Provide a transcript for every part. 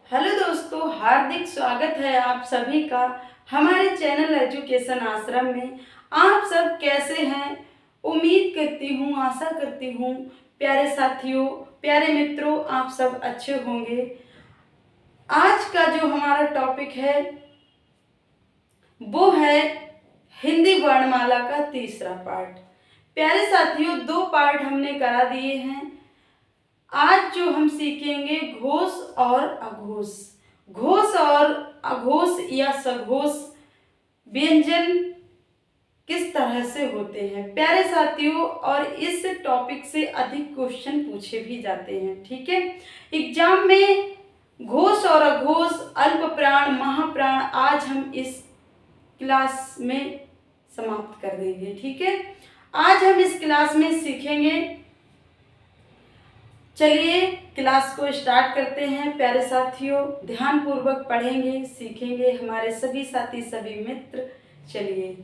Hello दोस्तों, हार्दिक स्वागत है आप सभी का हमारे चैनल एजुकेशन आश्रम में। आप सब कैसे हैं? उम्मीद करती हूँ, आशा करती हूँ प्यारे साथियों, प्यारे मित्रों, आप सब अच्छे होंगे। आज का जो हमारा टॉपिक है वो है हिंदी वर्णमाला का तीसरा पार्ट। प्यारे साथियों, 2 पार्ट हमने करा दिए हैं। आज जो हम सीखेंगे घोष और अघोष। घोष और अघोष या सघोष व्यंजन किस तरह से होते हैं प्यारे साथियों, और इस टॉपिक से अधिक क्वेश्चन पूछे भी जाते हैं। ठीक है, एग्जाम में घोष और अघोष, अल्प प्राण, महाप्राण आज हम इस क्लास में समाप्त कर देंगे। ठीक है, आज हम इस क्लास में सीखेंगे। चलिए क्लास को स्टार्ट करते हैं प्यारे साथियों। ध्यान पूर्वक पढ़ेंगे, सीखेंगे हमारे सभी साथी, सभी मित्र। चलिए,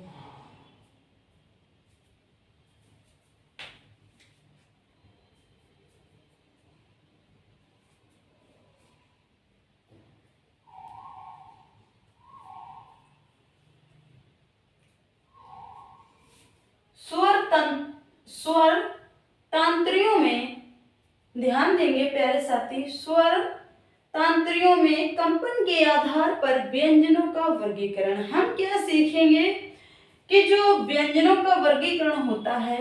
स्वर तांत्रियों में ध्यान देंगे प्यारे साथी। स्वर तांत्रियों में कंपन के आधार पर व्यंजनों का वर्गीकरण। हम क्या सीखेंगे कि जो व्यंजनों का वर्गीकरण होता है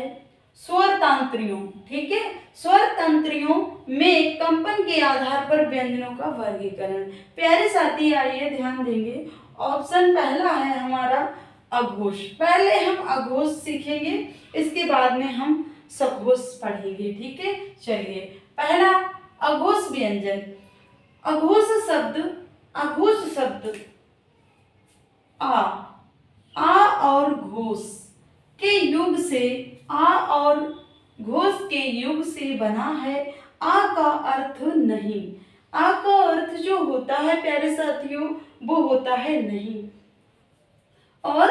स्वर तांत्रियों, ठीक है, स्वर तंत्रियों में कंपन के आधार पर व्यंजनों का वर्गीकरण। प्यारे साथी आइए ध्यान देंगे। ऑप्शन पहला है हमारा अघोष। पहले हम अघोष सीखेंगे, इसके बाद में हम सघोष पढ़ेंगे। ठीक है, चलिए पहला अघोष व्यंजन। अघोष शब्द आ और घोष के युग से, आ और घोष के युग से बना है। आ का अर्थ नहीं, आ का अर्थ जो होता है प्यारे साथियों वो होता है नहीं, और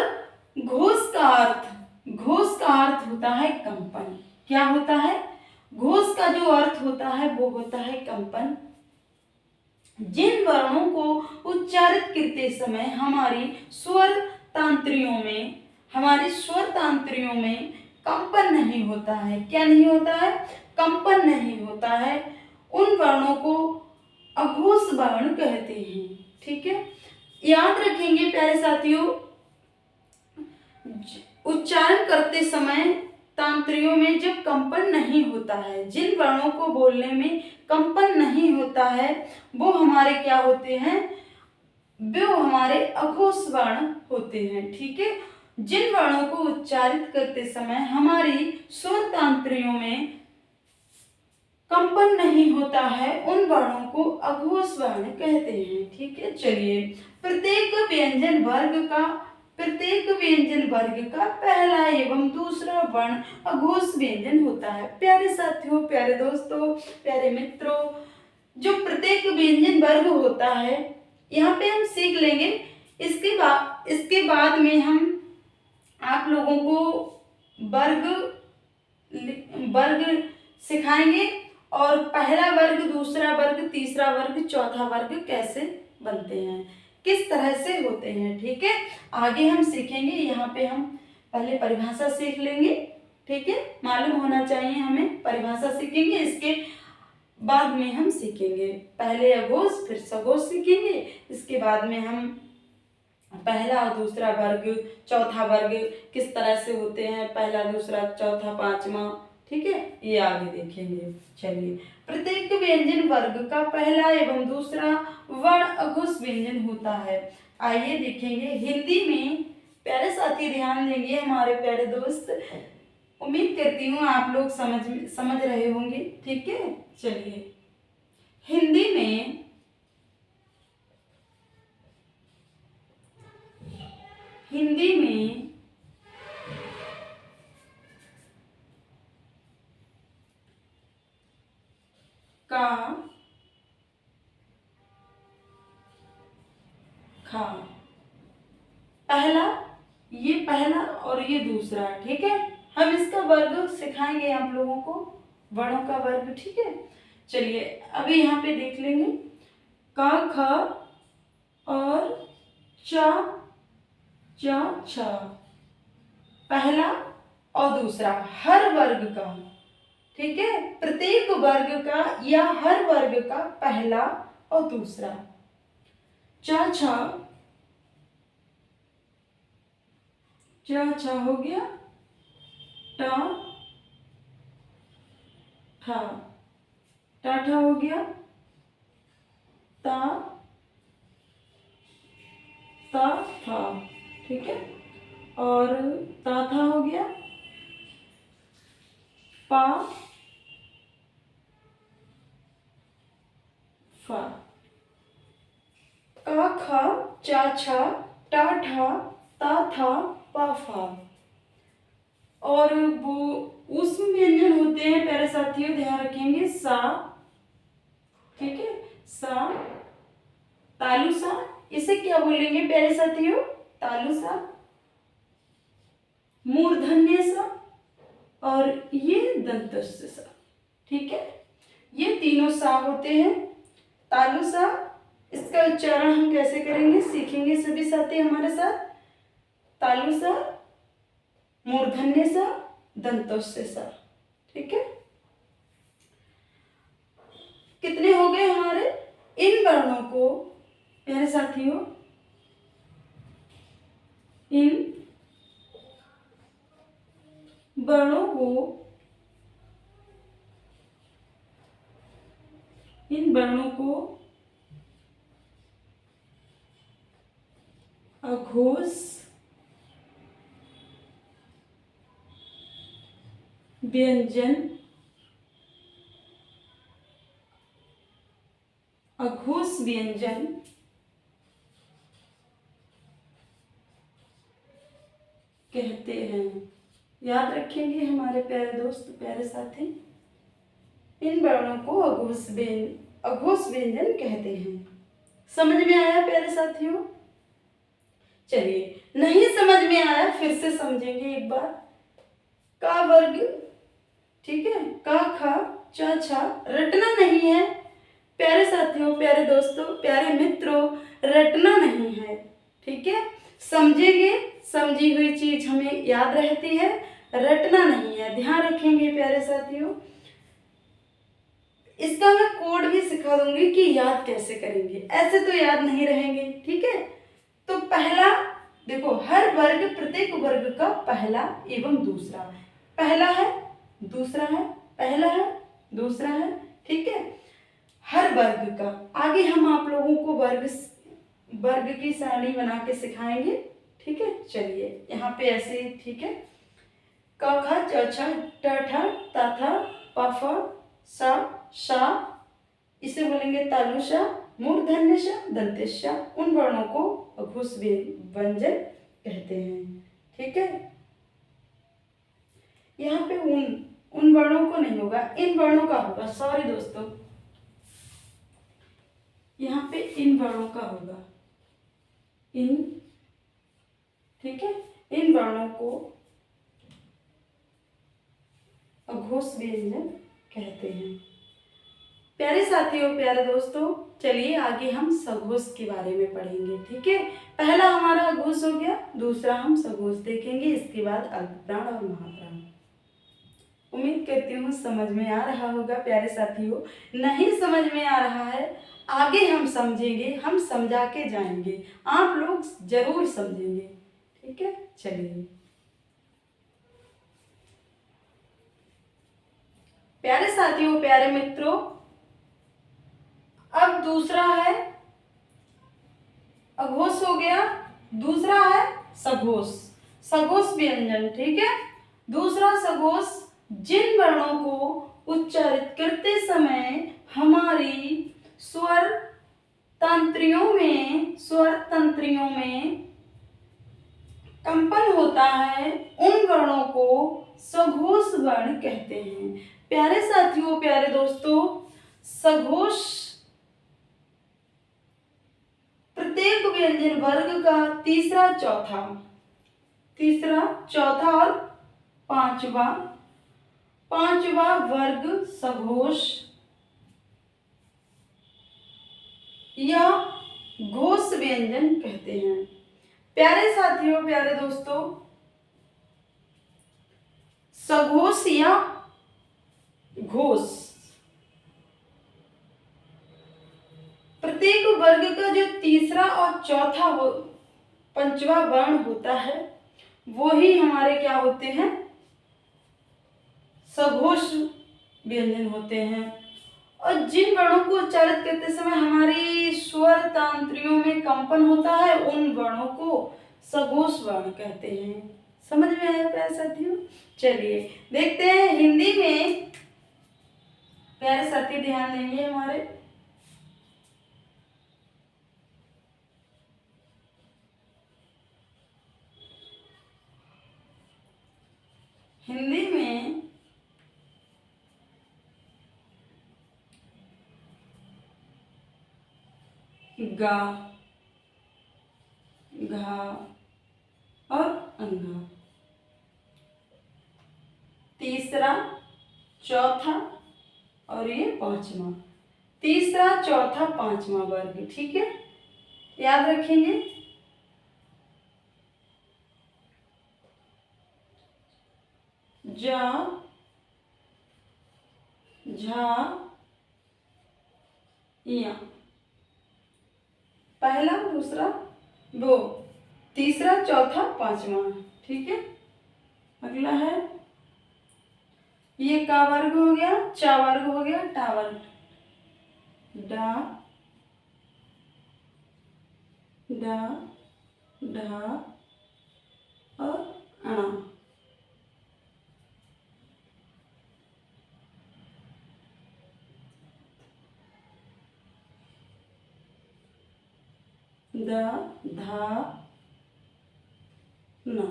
घोष का अर्थ होता है कंपन। क्या होता है? घोष का जो अर्थ होता है वो होता है कंपन। जिन वर्णों को उच्चारित करते समय हमारी स्वर तांत्रियों में कंपन नहीं होता है। क्या नहीं होता है? कंपन नहीं होता है। उन वर्णों को अघोष वर्ण कहते हैं। ठीक है, याद रखेंगे प्यारे साथियों, उच्चारण करते समय तांत्रियों में जब कंपन नहीं होता है, जिन वर्णों को बोलने में कंपन नहीं होता है वो हमारे क्या होते हैं? वो हमारे अघोष वर्ण होते हैं। ठीक है, जिन वर्णों को उच्चारित करते समय हमारी स्वर तांत्रियों में कंपन नहीं होता है उन वर्णों को अघोष वर्ण कहते हैं। ठीक है, चलिए प्रत्येक व्यंजन वर्ग का पहला एवं दूसरा वर्ण अघोष व्यंजन होता है। प्यारे साथियों, प्यारे दोस्तों, प्यारे मित्रों, जो प्रत्येक व्यंजन वर्ग होता है यहाँ पे हम सीख लेंगे। इसके बाद में हम आप लोगों को वर्ग सिखाएंगे, और पहला वर्ग, दूसरा वर्ग, तीसरा वर्ग, चौथा वर्ग कैसे बनते हैं, किस तरह से होते हैं। ठीक है, आगे हम सीखेंगे। यहाँ पे हम पहले परिभाषा सीख लेंगे। ठीक है, मालूम होना चाहिए हमें, परिभाषा सीखेंगे, इसके बाद में हम सीखेंगे पहले अघोष फिर सघोष सीखेंगे। इसके बाद में हम पहला और दूसरा वर्ग, चौथा वर्ग किस तरह से होते हैं, पहला, दूसरा, चौथा, पांचवा। ठीक है, ये आगे देखेंगे। चलिए, प्रत्येक व्यंजन वर्ग का पहला एवं दूसरा वर्ण अघोष व्यंजन होता है। आइए देखेंगे हिंदी में। प्यारे साथी ध्यान देंगे, हमारे प्यारे दोस्त, उम्मीद करती हूँ आप लोग समझ रहे होंगे। ठीक है, चलिए हिंदी में का, खा, पहला और ये दूसरा। ठीक है, हम इसका वर्ग सिखाएंगे आप लोगों को, वर्णों का वर्ग। ठीक है, चलिए अभी यहाँ पे देख लेंगे। का ख और चा चा छा, पहला और दूसरा हर वर्ग का, ठीक है, प्रत्येक वर्ग का या हर वर्ग का पहला और दूसरा। चा छा हो गया, टा ठा टाठा हो गया, ता ता था, ठीक है, और ता था हो गया, पा फा, का खा चा छा टा ठा ता था पा फा। और वो उसमें व्यंजन होते हैं प्यारे साथियों, ध्यान रखेंगे, सा, ठीक है, सा, तालु सा, इसे क्या बोलेंगे प्यारे साथियों, तालु सा, मूर्धन्य सा, और ये दंतस्थ सा, ठीक है, ये तीनों सा होते हैं। तालु सा, इसका उच्चारण हम कैसे करेंगे सीखेंगे सभी साथी हमारे साथ। तालु सा, मूर्धन्य सा, दंतोस्य सा, ठीक है। कितने हो गए हमारे? इन वर्णों को प्यारे साथियों, इन वर्णों को अघोष व्यंजन, अघोष व्यंजन कहते हैं। याद रखेंगे हमारे प्यारे दोस्त, प्यारे साथी, इन वर्णों को अघोष व्यंजन कहते हैं। समझ में आया प्यारे साथियों? चलिए, नहीं समझ में आया फिर से समझेंगे एक बार। का वर्ग, ठीक है, का खा चा छा रटना नहीं है प्यारे साथियों, प्यारे दोस्तों, प्यारे मित्रों, रटना नहीं है, ठीक है। समझेंगे, समझी हुई चीज हमें याद रहती है, रटना नहीं है, ध्यान रखेंगे प्यारे साथियों। इसका मैं कोड भी सिखा दूंगी कि याद कैसे करेंगे, ऐसे तो याद नहीं रहेंगे, ठीक है। तो पहला देखो, हर वर्ग प्रत्येक वर्ग का पहला एवं दूसरा, पहला है दूसरा है, पहला है दूसरा है, ठीक है, हर वर्ग का। आगे हम आप लोगों को वर्ग की सारणी बना के सिखाएंगे, ठीक है। चलिए यहाँ पे ऐसे, ठीक है, क ख च छ ट ठ ता था प फ सा शा, इसे बोलेंगे तालुषा, मूर्धन्यषा, दंतेशा। उन वर्णों को अघोष व्यंजन कहते हैं, ठीक है। यहाँ पे उन वर्णों को नहीं होगा, इन वर्णों का होगा, सॉरी दोस्तों, यहाँ पे इन वर्णों का होगा, इन, ठीक है, इन वर्णों को अघोष व्यंजन कहते हैं। प्यारे साथियों, प्यारे दोस्तों, चलिए आगे हम सघोष के बारे में पढ़ेंगे, ठीक है। पहला हमारा अघोष हो गया, दूसरा हम सघोष देखेंगे, इसके बाद अल्पप्राण और महाप्राण। उम्मीद करती हूँ समझ में आ रहा होगा प्यारे साथियों। नहीं समझ में आ रहा है, आगे हम समझेंगे, हम समझा के जाएंगे, आप लोग जरूर समझेंगे, ठीक है। चलिए प्यारे साथियों, प्यारे मित्रों, अब दूसरा है अघोष हो गया, दूसरा है सघोष, सघोष व्यंजन, ठीक है। दूसरा सघोष जिन वर्णों को उच्चारित करते समय हमारी स्वर तंत्रियों में कंपन होता है, उन वर्णों को सघोष वर्ण कहते हैं। प्यारे साथियों, प्यारे दोस्तों, सघोष प्रत्येक व्यंजन वर्ग का तीसरा, चौथा और पांचवा वर्ग सघोष या घोष व्यंजन कहते हैं। प्यारे साथियों, प्यारे दोस्तों, सघोष या घोष, प्रत्येक वर्ग का जो तीसरा और चौथा पंचवा वर्ण होता है वो ही हमारे क्या होते हैं, सघोष व्यंजन होते हैं। और जिन वर्णों को उच्चारित करते समय हमारी स्वर तंत्रियों में कंपन होता है उन वर्णों को सघोष वर्ण कहते हैं। समझ में आया प्यारे साथियों? चलिए देखते हैं हिंदी में। प्यारे साथी ध्यान देंगे हमारे, हिंदी में गा, घा और अंगा, तीसरा, चौथा और ये पांचवा, तीसरा, चौथा, पांचवा वर्ग। ठीक है, याद रखेंगे। जा, झा, या, पहला, दूसरा, वो, तीसरा, चौथा, पांचवा। ठीक है, अगला है ये का वर्ग हो गया, चा वर्ग हो गया, टा वर्ग, डा, डा, ढा और अणा। दा, धा, ना,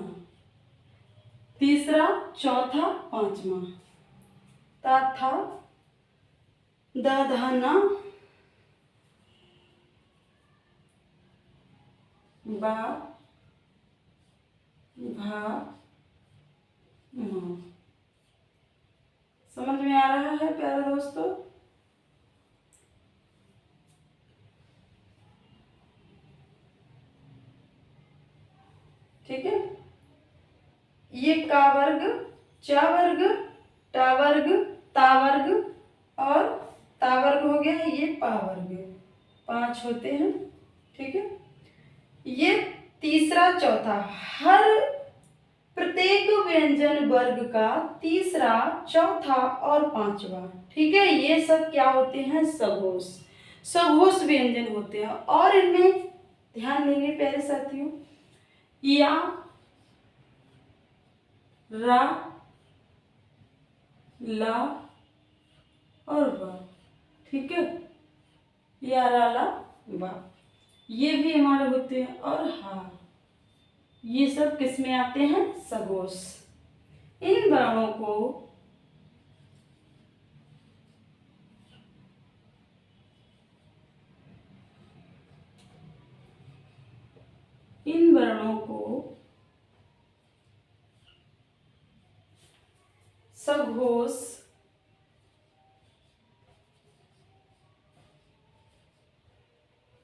तीसरा, चौथा, पांचवा, ता, था, दा, धा, ना, बा, भा, मा। समझ में आ रहा है प्यारे दोस्तों? ठीक है, ये का वर्ग, चा वर्ग, टा वर्ग, ता वर्ग और ता वर्ग हो गया, ये पा वर्ग, 5 होते हैं। ठीक है, ये तीसरा, चौथा, हर प्रत्येक व्यंजन वर्ग का तीसरा, चौथा और पांचवा। ठीक है, ये सब क्या होते हैं, सघोष, सघोष व्यंजन होते हैं। और इनमें ध्यान देंगे प्यारे साथियों, या, रा, ला और वा। ठीक है, या, रा, ला, वा, ये भी हमारे होते हैं। और हा, ये सब किस में आते हैं, सघोष। इन वर्णों को सघोष,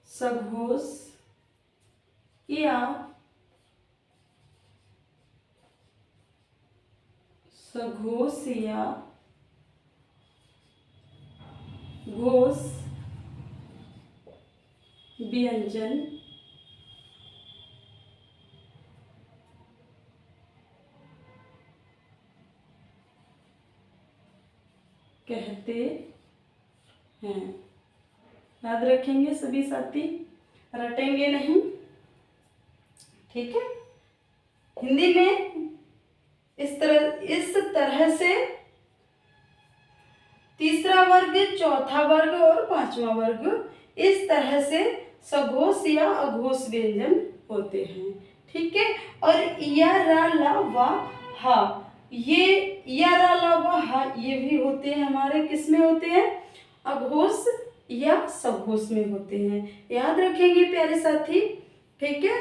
सघोष या सघोष या घोष व्यंजन कहते हैं। याद रखेंगे सभी साथी, रटेंगे नहीं। ठीक है, हिंदी में इस तरह से तीसरा वर्ग, चौथा वर्ग और पांचवा वर्ग इस तरह से सघोष या अघोष व्यंजन होते हैं। ठीक है, और या, रा, ला, वा, हा, ये या, रा, ला, वा, हा ये भी होते हैं हमारे, किस में होते हैं, अघोष या सघोष में होते हैं। याद रखेंगे प्यारे साथी। ठीक है,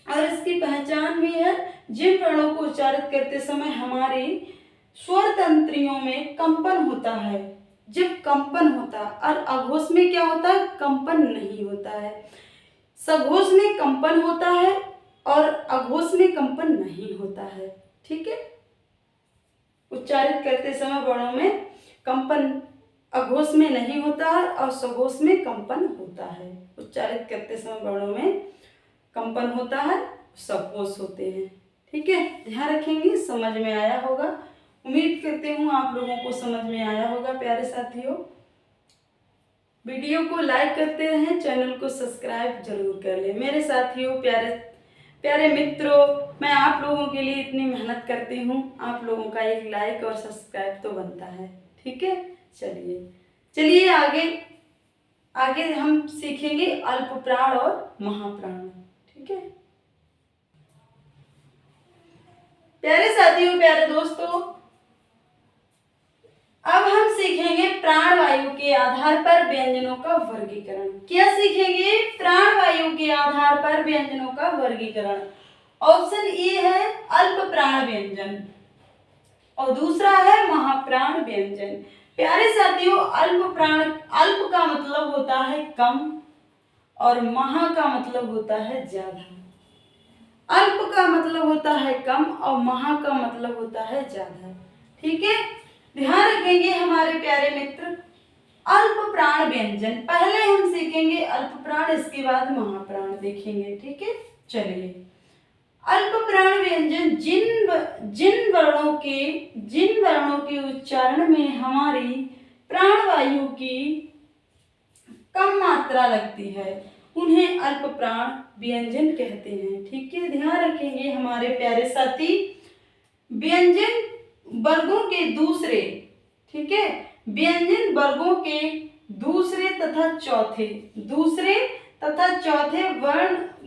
और इसकी पहचान भी है, जिन वर्णों को उच्चारित करते समय हमारी स्वर तंत्रियों में कंपन होता है जब कंपन होता है, और अघोष में क्या होता है, कंपन नहीं होता है। सघोष में कंपन होता है और अघोष में कंपन नहीं होता है। ठीक है, उच्चारित करते समय वर्णों में कंपन अघोष में नहीं होता है और सघोष में कंपन होता है। उच्चारित करते समय वर्णों में कंपन होता है, सघोष होते हैं। ठीक है, ध्यान रखेंगे, समझ में आया होगा। उम्मीद करती हूँ आप लोगों को समझ में आया होगा। प्यारे साथियों, वीडियो को लाइक करते रहें, चैनल को सब्सक्राइब जरूर कर लें। मेरे साथियों, प्यारे प्यारे मित्रों, मैं आप लोगों के लिए इतनी मेहनत करती हूँ, आप लोगों का एक लाइक और सब्सक्राइब तो बनता है। ठीक है, चलिए आगे आगे हम सीखेंगे अल्प प्राण और महाप्राण। ठीक है प्यारे साथियों, प्यारे दोस्तों, अब हम सीखेंगे प्राणवायु के आधार पर व्यंजनों का वर्गीकरण। क्या सीखेंगे? प्राणवायु के आधार पर व्यंजनों का वर्गीकरण। ऑप्शन ए है अल्प प्राण व्यंजन और दूसरा है महाप्राण व्यंजन। प्यारे साथियों, अल्प का मतलब होता है कम और महा का मतलब होता है ज्यादा। अल्प का मतलब होता है कम और महा का मतलब होता है ज्यादा। ठीक है, ध्यान रखेंगे हमारे प्यारे मित्र। अल्प प्राण व्यंजन पहले हम सीखेंगे अल्प प्राण, इसके बाद महाप्राण देखेंगे। ठीक है, चलिए। अल्प प्राण व्यंजन जिन वर्णों के उच्चारण में हमारी प्राणवायु की कम मात्रा लगती है, उन्हें अल्प प्राण व्यंजन कहते हैं। ठीक है, ध्यान रखेंगे हमारे प्यारे साथी। व्यंजन वर्गों के दूसरे, ठीक है, व्यंजन वर्गों के दूसरे तथा चौथे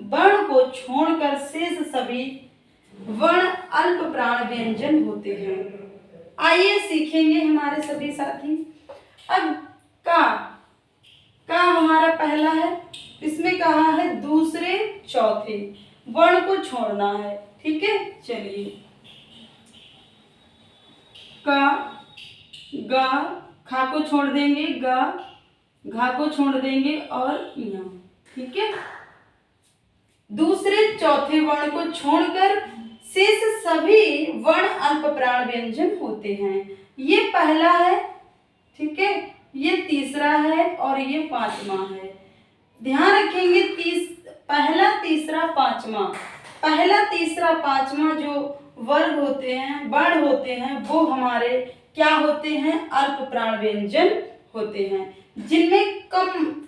वर्ण को छोड़कर शेष सभी वर्ण अल्प प्राण व्यंजन होते हैं। आइए सीखेंगे हमारे सभी साथी। अब का हमारा पहला है, इसमें कहा है दूसरे चौथे वर्ण को छोड़ना है। ठीक है, चलिए। का, गा, खा को छोड़ देंगे, गा, घा को छोड़ देंगे और या। ठीक है, दूसरे चौथे वर्ण को छोड़कर शेष सभी वर्ण अल्प प्राण व्यंजन होते हैं। ये पहला है, ठीक है, ये तीसरा है और ये पांचवा है। ध्यान रखेंगे, पहला तीसरा पांचवा जो वर्ग होते हैं, वर्ण होते हैं, वो हमारे क्या होते हैं? अल्प प्राण व्यंजन होते हैं, जिनमें कम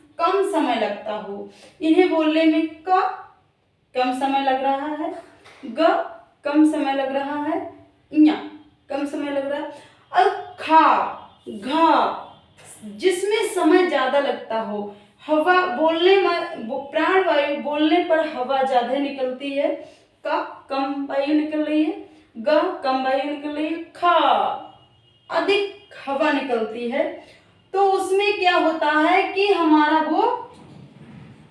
समय लगता हो। इन्हें बोलने में कम समय लग रहा है, ग कम समय लग रहा है, ञ कम समय लग रहा है, और खा, घा जिसमें समय ज्यादा लगता हो। हवा बोलने में, प्राणवायु बोलने पर हवा ज्यादा निकलती है, का कम वायु निकल रही है, ग कम वायु निकल रही है, खा अधिक हवा निकलती है। तो उसमें क्या होता है कि हमारा वो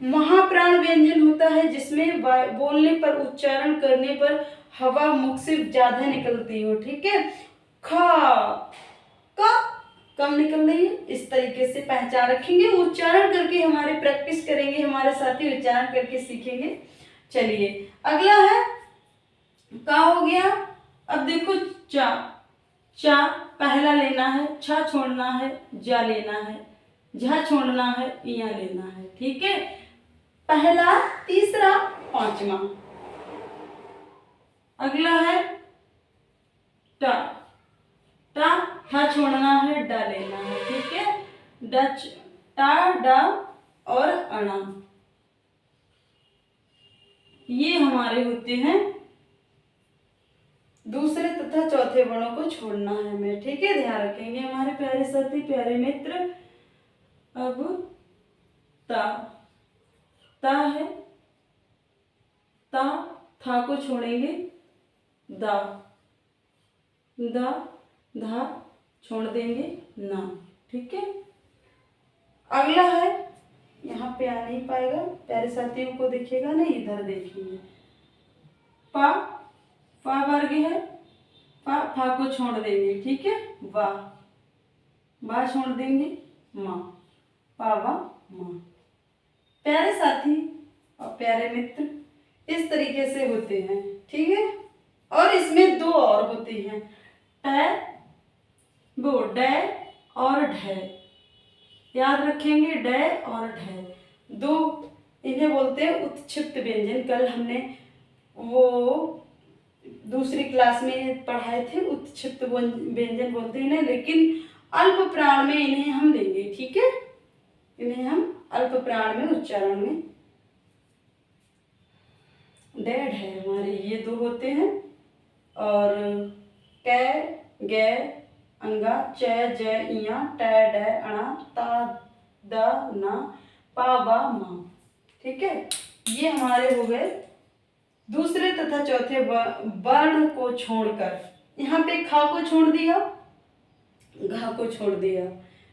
महाप्राण व्यंजन होता है, जिसमें बोलने पर, उच्चारण करने पर हवा मुख से ज्यादा निकलती हो। ठीक है, का कम निकल रही है। इस तरीके से पहचान रखेंगे, उच्चारण करके हमारे प्रैक्टिस करेंगे, हमारे साथी उच्चारण करके सीखेंगे। चलिए, अगला है का हो गया। अब देखो, चा पहला लेना है, छा छोड़ना है, जा लेना है, झा छोड़ना है, या लेना है। ठीक है, पहला तीसरा पांचवा। अगला है टा ठा छोड़ना है, डा लेना है। ठीक है, डच, टा, डा और अणा, ये हमारे होते हैं दूसरे तथा चौथे वर्णों को छोड़ना है हमें। ठीक है, ध्यान रखेंगे हमारे प्यारे साथी, प्यारे मित्र। अब ता है, था को छोड़ेंगे, दा, धा छोड़ देंगे, ना। ठीक है, अगला है, यहाँ पे आ नहीं पाएगा, प्यारे साथियों को देखिएगा ना, इधर देखिए। पा वर्ग है, फा को छोड़ देंगे। ठीक है, वा, बा छोड़ देंगे माँ, पावा माँ। प्यारे साथी और प्यारे मित्र, इस तरीके से होते हैं, ठीक है। और इसमें दो और होते हैं, वो डे और ढे, याद रखेंगे, डे और ढे दो, इन्हें बोलते हैं उत्क्षिप्त व्यंजन। कल हमने वो दूसरी क्लास में पढ़ाए थे, उत्क्षिप्त व्यंजन बोलते हैं, लेकिन अल्प प्राण में इन्हें हम लेंगे, ठीक है। इन्हें हम अल्प प्राण में उच्चारण में डेड है हमारे, ये दो होते हैं। और कै गे अंगा च ज इया ट ड अणा ता द ना पा बा मा, ठीक है। ये हमारे हो गए दूसरे तथा चौथे वर्ण को छोड़कर। यहाँ पे खा को छोड़ दिया, घा को छोड़ दिया,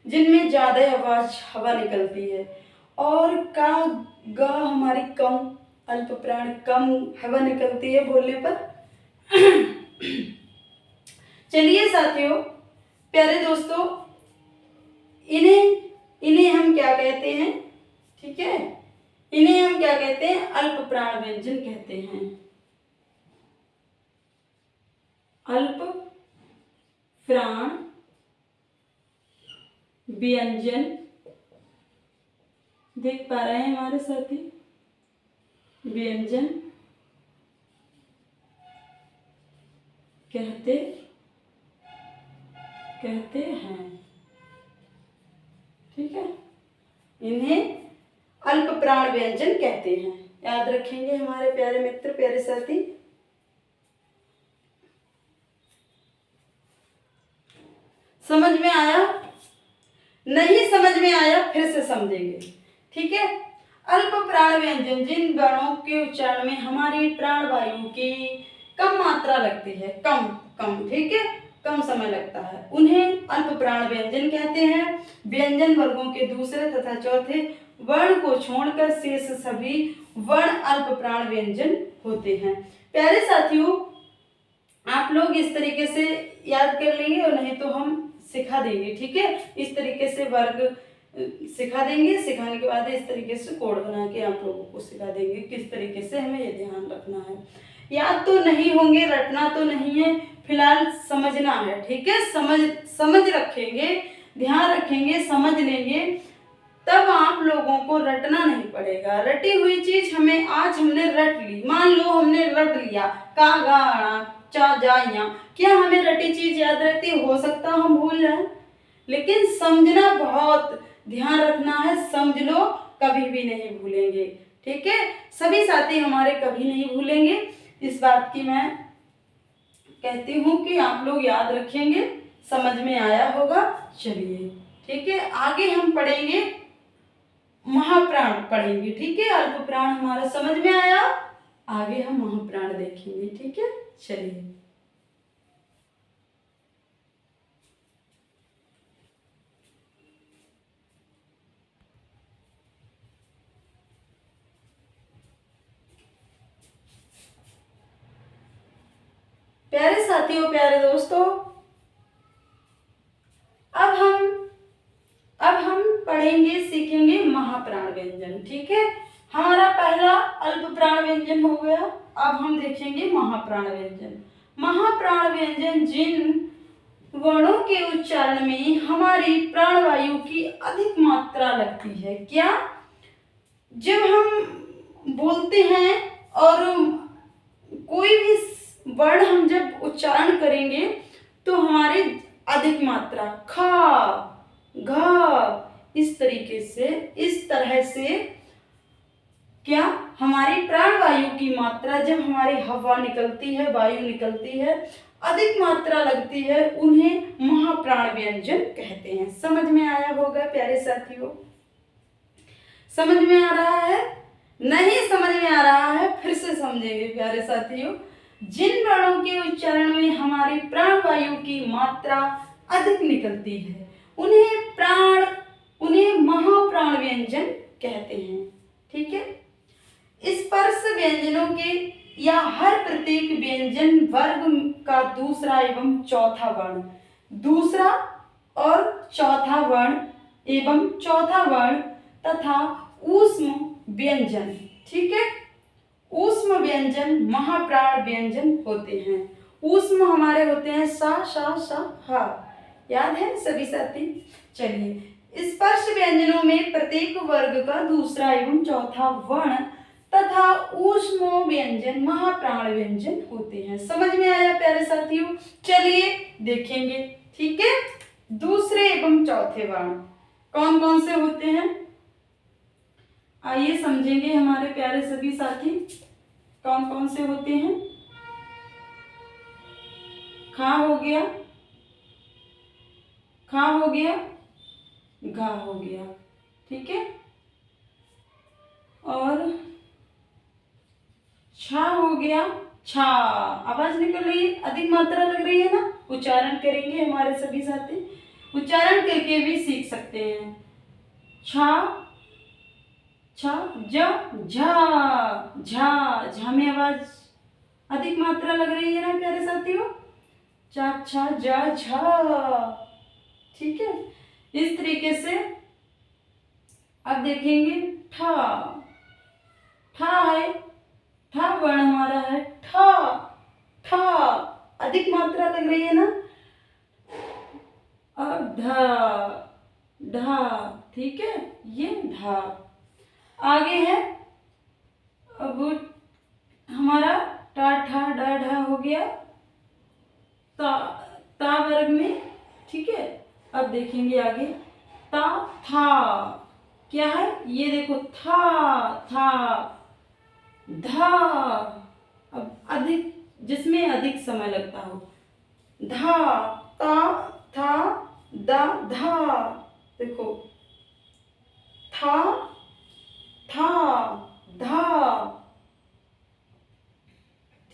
जिनमें ज्यादा आवाज हवा निकलती है, और का ग हमारी कम अल्प प्राण, कम हवा निकलती है बोलने पर। चलिए साथियों, प्यारे दोस्तों, इन्हें हम क्या कहते हैं, ठीक है, इन्हें हम क्या कहते हैं, अल्प प्राण व्यंजन कहते हैं। अल्प प्राण व्यंजन, देख पा रहे हैं हमारे साथी, व्यंजन कहते हैं, ठीक है। इन्हें अल्प प्राण व्यंजन कहते हैं, याद रखेंगे हमारे प्यारे मित्र, प्यारे साथी। समझ में आया? नहीं समझ में आया फिर से समझेंगे, ठीक है। अल्प प्राण व्यंजन, जिन वर्णों के उच्चारण में हमारी प्राण वायु की कम मात्रा लगती है, कम, ठीक है, कम समय लगता है, उन्हें अल्प प्राण व्यंजन कहते हैं। व्यंजन वर्गों के दूसरे तथा चौथे वर्ण को छोड़कर शेष सभी वर्ण अल्प प्राण व्यंजन होते हैं। प्यारे साथियों, आप लोग इस तरीके से याद कर लेंगे, और नहीं तो हम सिखा देंगे, ठीक है। इस तरीके से वर्ग सिखा देंगे, सिखाने के बाद इस तरीके से कोड बना के आप लोगों को सिखा देंगे किस तरीके से हमें ये ध्यान रखना है। याद तो नहीं होंगे, रटना तो नहीं है, फिलहाल समझना है, ठीक है। समझ रखेंगे, ध्यान रखेंगे, समझ लेंगे, तब आप लोगों को रटना नहीं पड़ेगा। रटी हुई चीज हमें आज हमने रट ली, मान लो हमने रट लिया का गा चा जा या, क्या हमें रटी चीज याद रहती? हो सकता हम भूल जाए, लेकिन समझना बहुत ध्यान रखना है। समझ लो, कभी भी नहीं भूलेंगे, ठीक है। सभी साथी हमारे कभी नहीं भूलेंगे, इस बात की मैं कहती हूँ कि आप लोग याद रखेंगे, समझ में आया होगा। चलिए, ठीक है, आगे हम पढ़ेंगे, महाप्राण पढ़ेंगे, ठीक है। अल्प प्राण हमारा समझ में आया, आगे हम महाप्राण देखेंगे, ठीक है। चलिए, प्यारे साथियों, प्यारे दोस्तों, अब हम पढ़ेंगे, सीखेंगे महाप्राण व्यंजन, ठीक है। हमारा पहला अल्प प्राण व्यंजन हो गया, अब हम देखेंगे महाप्राण व्यंजन। महाप्राण व्यंजन जिन वर्णों के उच्चारण में हमारी प्राणवायु की अधिक मात्रा लगती है। क्या? जब हम बोलते हैं और कोई भी वर्ण हम जब उच्चारण करेंगे तो हमारी अधिक मात्रा खा, घा, इस तरह से क्या हमारी प्राणवायु की मात्रा, जब हमारी हवा निकलती है, वायु निकलती है, अधिक मात्रा लगती है, उन्हें महाप्राण व्यंजन कहते हैं। समझ में आया होगा प्यारे साथियों? समझ में आ रहा है? नहीं समझ में आ रहा है फिर से समझेंगे प्यारे साथियों। जिन वर्णों के उच्चारण में हमारी प्राणवायु की मात्रा अधिक निकलती है, उन्हें महाप्राण व्यंजन कहते हैं, ठीक है। स्पर्श व्यंजनों के या हर प्रत्येक व्यंजन वर्ग का दूसरा एवं चौथा वर्ण, दूसरा और चौथा वर्ण एवं चौथा वर्ण तथा ऊष्म व्यंजन। ठीक है, ऊष्म व्यंजन महाप्राण व्यंजन होते हैं। ऊष्म हमारे होते हैं सा शा सा हा, याद है सभी साथी। चलिए, स्पर्श व्यंजनों में प्रत्येक वर्ग का दूसरा एवं चौथा वर्ण तथा ऊष्म व्यंजन महाप्राण व्यंजन होते हैं। समझ में आया प्यारे साथियों? चलिए देखेंगे। ठीक है, दूसरे एवं चौथे वर्ण कौन कौन से होते हैं, आइए समझेंगे हमारे प्यारे सभी साथी। कौन कौन से होते हैं? खा हो गया, खा हो गया, गा हो गया। ठीक है, और छा हो गया, छा। आवाज निकल रही है, अधिक मात्रा लग रही है ना। उच्चारण करेंगे हमारे सभी साथी, उच्चारण करके भी सीख सकते हैं। छा, छा, जा, झा, झा। झा में आवाज अधिक मात्रा लग रही है ना प्यारे साथियों। चा, छा, जा, झा। ठीक है, इस तरीके से अब देखेंगे। ठा, ठा है, ठा वर्ण हमारा है ठा, ठा अधिक मात्रा लग रही है ना। और धा, ढा। ठीक है, ये ढा। आगे है अब हमारा टा, ठा, डा, ढा हो गया ता, ता वर्ग में। ठीक है, अब देखेंगे आगे ता, था। क्या है ये देखो, था, था, धा। अब अधिक, जिसमें अधिक समय लगता हो, धा, ता, था, दा, धा। देखो, था, था, धा।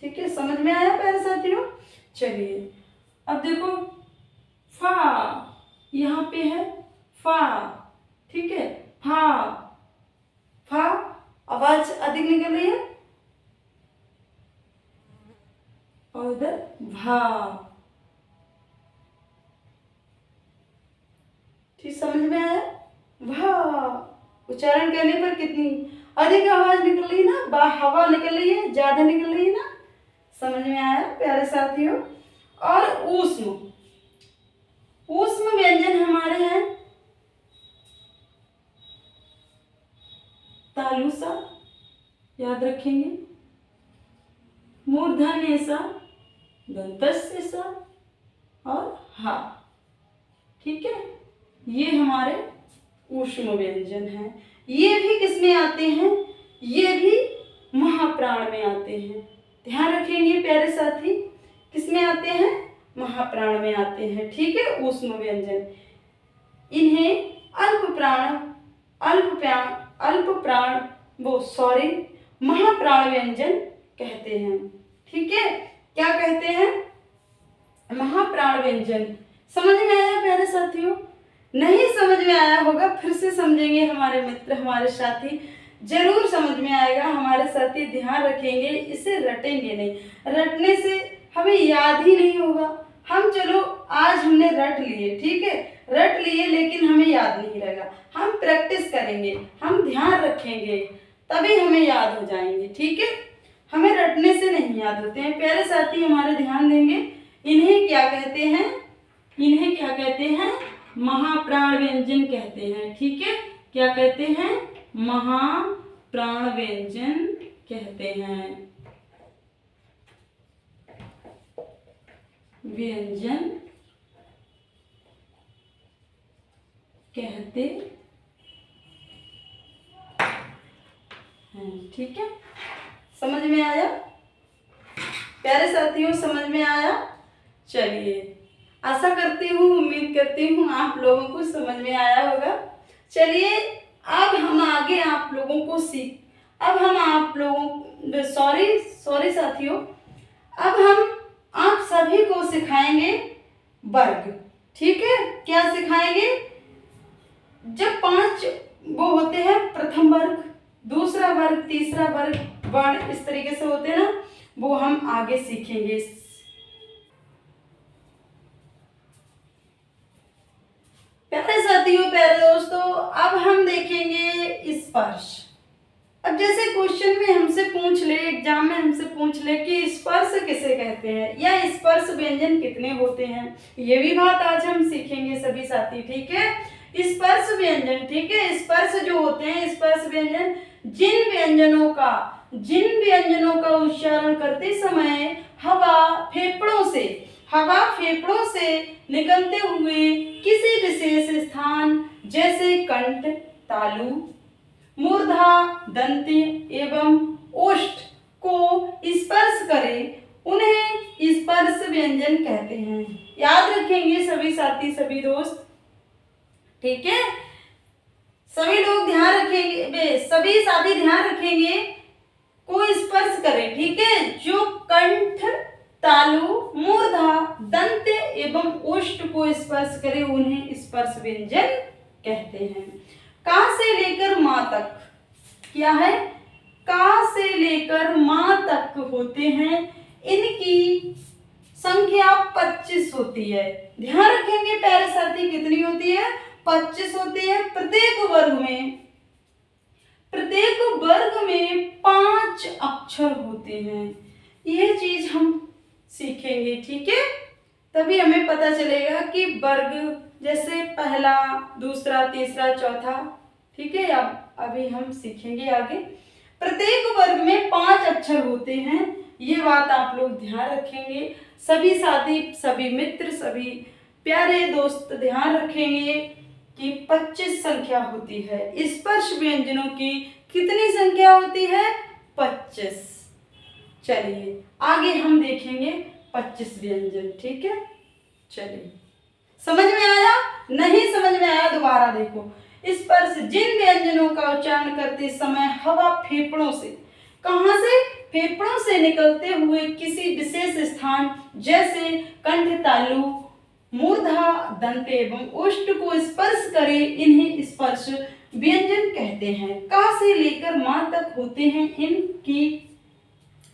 ठीक है, समझ में आया प्यारे साथियों? चलिए, अब देखो फा, यहाँ पे है फा। ठीक है, फा, फा आवाज अधिक निकल रही है, और उधर भा। ठीक, समझ में आया? भा उच्चारण करने पर कितनी अधिक आवाज निकल रही है ना, हवा निकल रही है, ज्यादा निकल रही है ना। समझ में आया प्यारे साथियों? और ऊष्म, ऊष्म व्यंजन हमारे हैं तालुसा, याद रखेंगे, मूर्धन्य सा, दंतस्य सा और हा। ठीक है, ये हमारे ऊष्म व्यंजन हैं। ये भी किसमें आते हैं? ये भी महाप्राण में आते हैं। ध्यान रखेंगे प्यारे साथी, किसमें आते हैं? महाप्राण में आते हैं। ठीक है, ऊष्म व्यंजन। इन्हें अल्प प्राण, महाप्राण व्यंजन कहते हैं। ठीक है, क्या कहते हैं? महाप्राण व्यंजन। समझ में आया प्यारे साथियों? नहीं समझ में आया होगा, फिर से समझेंगे हमारे मित्र, हमारे साथी, जरूर समझ में आएगा। हमारे साथी ध्यान रखेंगे, इसे रटेंगे नहीं, रटने से हमें याद ही नहीं होगा। हम चलो आज हमने रट लिए, ठीक है, रट लिए, लेकिन हमें याद नहीं रहेगा। हम प्रैक्टिस करेंगे, हम ध्यान रखेंगे, तभी हमें याद हो जाएंगे। ठीक है, हमें रटने से नहीं याद होते हैं। प्यारे साथी हमारे ध्यान देंगे। इन्हें क्या कहते हैं? इन्हें क्या कहते हैं? महाप्राण व्यंजन कहते हैं। ठीक है, क्या कहते हैं? महाप्राण व्यंजन कहते हैं। व्यंजन कहते हैं। ठीक है, समझ में आया प्यारे साथियों? समझ में आया? चलिए, आशा करती हूँ, उम्मीद करती हूँ आप लोगों को समझ में आया होगा। चलिए, अब हम आगे आप लोगों को अब हम आप लोगों सॉरी साथियों, अब हम आप सभी को सिखाएंगे वर्ग। ठीक है, क्या सिखाएंगे? जब 5 वो होते हैं, प्रथम वर्ग, दूसरा वर्ग, तीसरा वर्ग, वर्ण इस तरीके से होते हैं ना, वो हम आगे सीखेंगे। साथियों प्यारे दोस्तों, अब हम देखेंगे स्पर्श। अब जैसे क्वेश्चन में हमसे पूछ ले, एग्जाम में हमसे पूछ ले कि स्पर्श किसे कहते हैं या स्पर्श व्यंजन कितने होते हैं, ये भी बात आज हम सीखेंगे सभी साथी। ठीक है, स्पर्श व्यंजन। ठीक है, स्पर्श जो होते हैं, स्पर्श व्यंजन जिन व्यंजनों का उच्चारण करते समय हवा फेफड़ों से निकलते हुए किसी विशेष स्थान जैसे कंठ, तालु, मूर्धा, दंते एवं ओष्ठ को स्पर्श करे, उन्हें स्पर्श व्यंजन कहते हैं। याद रखेंगे सभी साथी, सभी दोस्त। ठीक है, सभी लोग ध्यान रखेंगे, सभी साथी ध्यान रखेंगे, को स्पर्श करे। ठीक है, जो कंठ, तालु, मूर्धा, दंत एवं ओष्ठ को स्पर्श करे, उन्हें स्पर्श व्यंजन कहते हैं। का से लेकर मां तक क्या है? का से लेकर मां तक होते हैं, इनकी संख्या 25 होती है। ध्यान रखेंगे प्यारे साथी, कितनी होती है? 25 होती है। प्रत्येक वर्ग में 5 अक्षर होते हैं। यह चीज हम सीखेंगे। ठीक है, तभी हमें पता चलेगा कि वर्ग जैसे पहला, दूसरा, तीसरा, चौथा। ठीक है, अब अभी हम सीखेंगे आगे। प्रत्येक वर्ग में 5 अक्षर होते हैं, ये बात आप लोग ध्यान रखेंगे। सभी साथी, सभी मित्र, सभी प्यारे दोस्त ध्यान रखेंगे कि 25 संख्या होती है। स्पर्श व्यंजनों की कितनी संख्या होती है? 25। चलिए आगे हम देखेंगे 25 व्यंजन। ठीक है, चलिए। समझ में आया? नहीं समझ में आया दोबारा देखो। स्पर्श जिन व्यंजनों का उच्चारण करते समय हवा फेफड़ों से, कहां से? फेफड़ों से निकलते हुए किसी विशेष स्थान जैसे कंठ, तालु, मूर्धा, दंत एवं ओष्ठ को स्पर्श करे, इन्हें स्पर्श व्यंजन कहते हैं। का से लेकर मां तक होते हैं, इनकी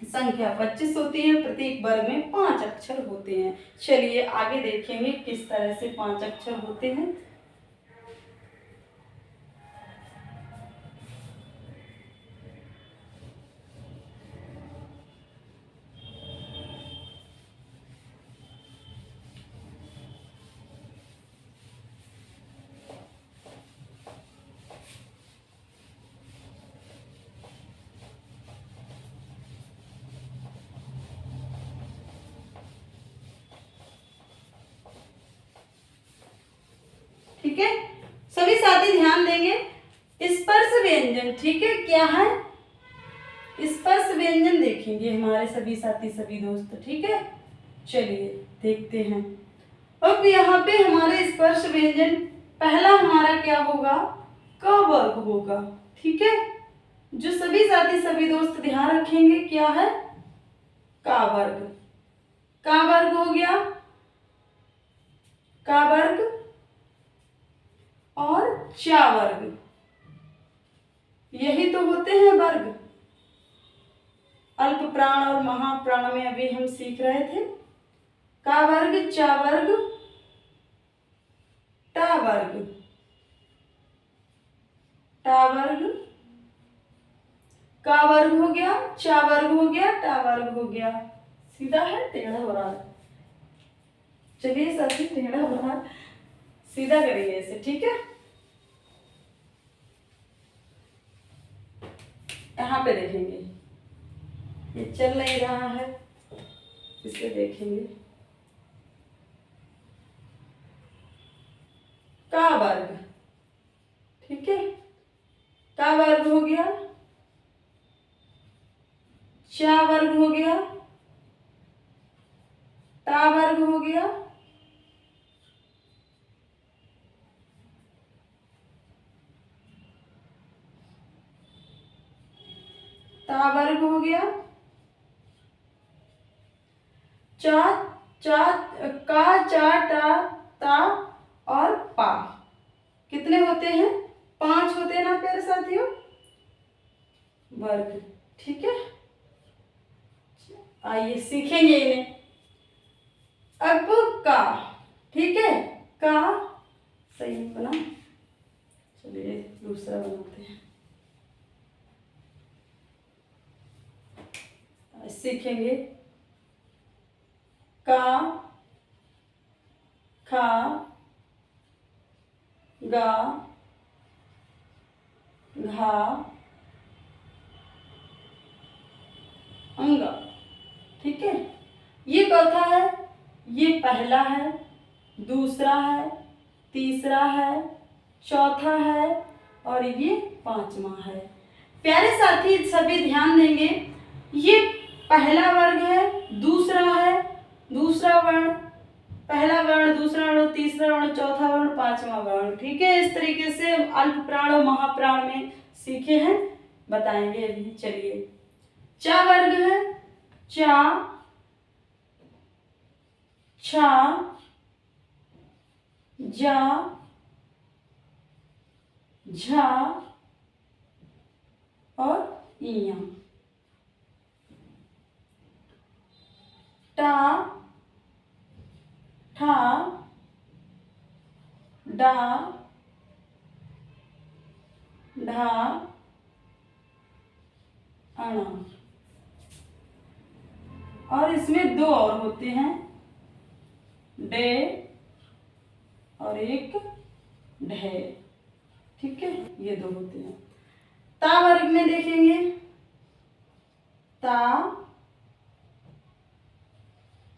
संख्या 25 होती है। प्रत्येक वर्ग में 5 अक्षर होते हैं। चलिए आगे देखेंगे किस तरह से 5 अक्षर होते हैं। ठीक है, सभी साथी ध्यान देंगे। स्पर्श व्यंजन, ठीक है, क्या है? स्पर्श व्यंजन देखेंगे हमारे सभी साथी, सभी दोस्त। ठीक है, चलिए देखते हैं। अब यहाँ पे हमारे स्पर्श व्यंजन, पहला हमारा क्या होगा? क वर्ग होगा। ठीक है, जो सभी साथी, सभी दोस्त ध्यान रखेंगे, क्या है? का वर्ग। का वर्ग हो गया, का वर्ग और चा वर्ग, यही तो होते हैं वर्ग। अल्प प्राण और महाप्राण में अभी हम सीख रहे थे। का वर्ग, चा वर्ग, टा वर्ग, टा वर्ग, का वर्ग हो गया, चा वर्ग हो गया, टा वर्ग हो गया। सीधा है, टेढ़ा हो रहा है। चलिए साथी, टेढ़ा हो रहा है, सीधा करिए इसे। ठीक है, यहाँ पे देखेंगे, ये चल नहीं रहा है, इसे देखेंगे। का वर्ग, ठीक है, का वर्ग हो गया, चा वर्ग हो गया, टा वर्ग हो गया, ता वर्ग हो गया, चा, चा, का, चा, टा, ता और पा। कितने होते हैं? 5 होते हैं ना प्यारे साथियों, वर्ग। ठीक है, आइए सीखेंगे इन्हें। अब का, ठीक है, का सही बना, चलिए दूसरा बनाते हैं। सीखेंगे का, खा, गा, घा, अंगा। ठीक है, ये चौथा है, ये पहला है, दूसरा है, तीसरा है, चौथा है और ये पांचवा है। प्यारे साथी सभी ध्यान देंगे, ये पहला वर्ग है, दूसरा है, दूसरा वर्ण, पहला वर्ण, दूसरा वर्ण, तीसरा वर्ण, चौथा वर्ण, पांचवा वर्ण। ठीक है, इस तरीके से अल्प प्राण और महाप्राण में सीखे हैं, बताएंगे अभी। चलिए, चा वर्ग है, चा, छा, जा, झा और इया। टा, ठा, डा, ढा, अणा। और इसमें दो और होते हैं, डे और एक ढे। ठीक है, ये दो होते हैं। ता वर्ग में देखेंगे, ता,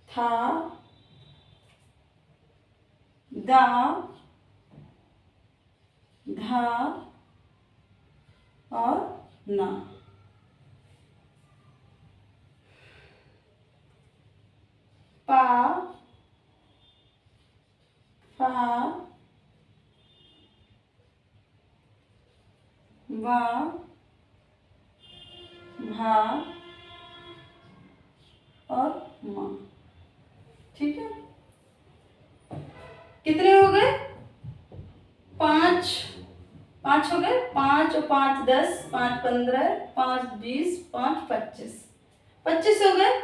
था, दा, धा और ना। पा, फा, वा, भा और मां। ठीक है, कितने हो गए? 5 5 हो गए। 5 और 5 10, 5 15, 5 20, 5 25, 25 हो गए।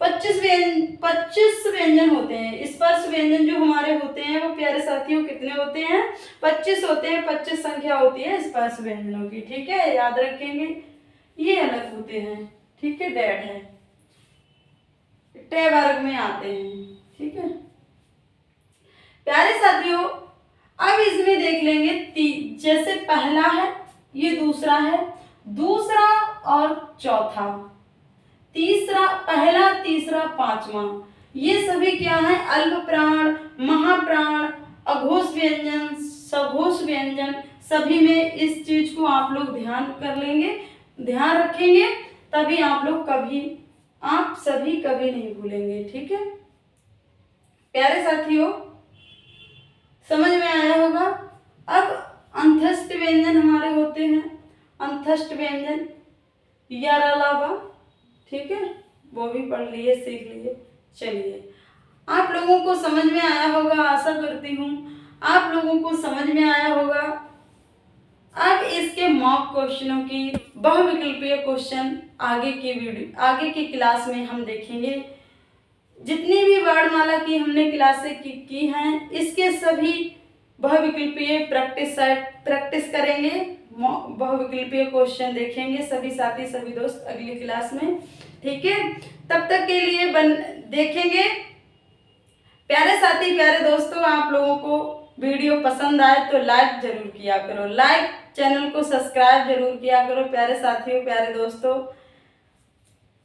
25 व्यंजन होते हैं। स्पर्श व्यंजन जो हमारे होते हैं वो प्यारे साथियों कितने होते हैं? 25 होते हैं। 25 संख्या होती है स्पर्श व्यंजनों की। ठीक है, याद रखेंगे। ये अलग होते हैं। ठीक है, डेड है, टे वर्ग में आते हैं। ठीक है प्यारे साथियों, अब इसमें देख लेंगे जैसे पहला है, ये दूसरा है, दूसरा और चौथा, तीसरा, पहला, तीसरा, पांचवा, ये सभी क्या है? अल्प प्राण, महाप्राण, अघोष व्यंजन, सघोष व्यंजन। सभी में इस चीज को आप लोग ध्यान कर लेंगे, ध्यान रखेंगे, तभी आप सभी कभी नहीं भूलेंगे। ठीक है प्यारे साथियों, समझ में आया होगा। अब अंतस्थ व्यंजन हमारे होते हैं, अंतस्थ व्यंजन यार अलावा। ठीक है, वो भी पढ़ लिए, सीख लिए। चलिए, आप लोगों को समझ में आया होगा, आशा करती हूँ आप लोगों को समझ में आया होगा। अब इसके मॉक क्वेश्चनों की बहुविकल्पीय क्वेश्चन आगे की क्लास में हम देखेंगे। जितनी भी वर्णमाला की हमने क्लासें की हैं, इसके सभी बहुविकल्पीय प्रैक्टिस करेंगे, बहुविकल्पीय क्वेश्चन देखेंगे सभी साथी सभी दोस्त अगली क्लास में। ठीक है, तब तक के लिए देखेंगे। प्यारे साथी प्यारे दोस्तों, आप लोगों को वीडियो पसंद आए तो लाइक जरूर किया करो, लाइक, चैनल को सब्सक्राइब जरूर किया करो। प्यारे साथियों प्यारे दोस्तों,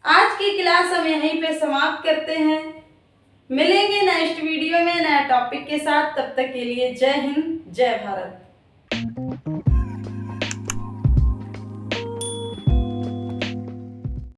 आज की क्लास हम यहीं पे समाप्त करते हैं। मिलेंगे नेक्स्ट वीडियो में नए टॉपिक के साथ। तब तक के लिए जय हिंद, जय भारत।